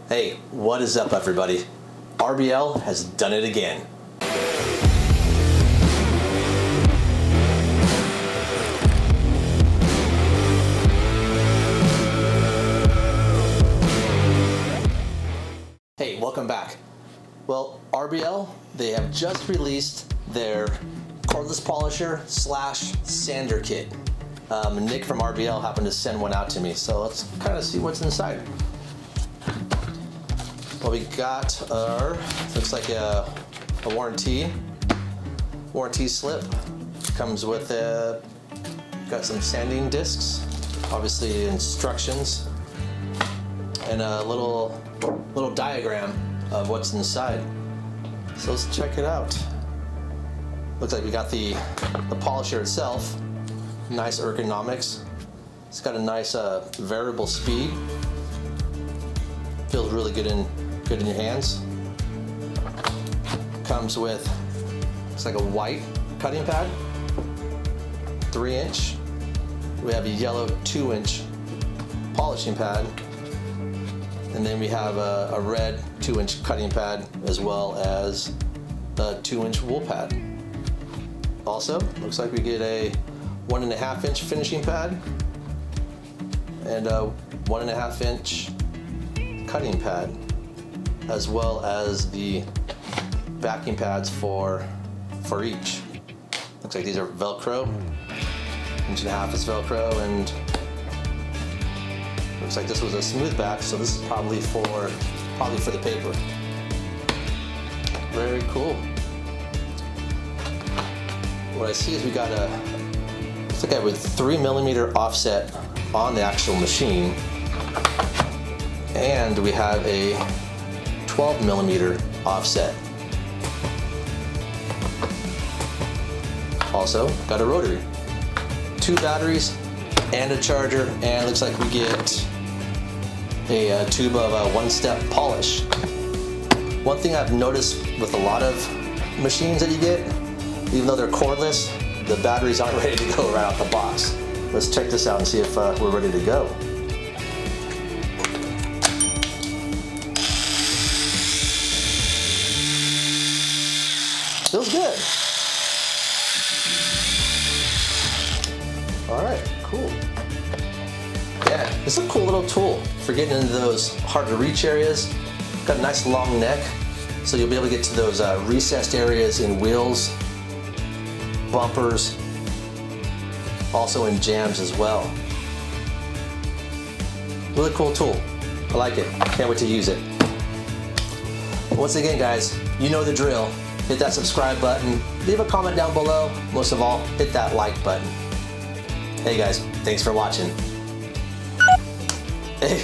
Hey, what is up everybody? RBL has done it again. Hey, welcome back. Well, RBL, they have just released their cordless polisher / sander kit. Nick from RBL happened to send one out to me, so let's kind of see what's inside. Well, we got our, looks like a warranty slip. Comes with got some sanding discs, obviously instructions, and a little diagram of what's inside. So let's check it out. Looks like we got the polisher itself. Nice ergonomics. It's got a nice variable speed. Feels really good in your hands. Comes with, looks like a white cutting pad, 3-inch. We have a yellow 2-inch polishing pad, and then we have a red 2-inch cutting pad as well as a 2-inch wool pad. Also, looks like we get a 1.5-inch finishing pad and a 1.5-inch cutting pad, as well as the backing pads for each. Looks like these are Velcro. 1.5 is Velcro, and looks like this was a smooth back, so this is probably for the paper. Very cool. What I see is we got looks like I have a 3mm offset on the actual machine, and we have a 12mm offset. Also got a rotary, 2 batteries and a charger, and looks like we get a tube of one-step polish. One thing I've noticed with a lot of machines that you get, even though they're cordless, the batteries aren't ready to go right out the box. Let's check this out and see if we're ready to go. Feels good. All right, cool. Yeah, it's a cool little tool for getting into those hard to reach areas. Got a nice long neck, so you'll be able to get to those recessed areas in wheels, bumpers, also in jams as well. Really cool tool. I like it. Can't wait to use it. Once again, guys, you know the drill. Hit that subscribe button, leave a comment down below. Most of all, hit that like button. Hey guys, thanks for watching. Hey.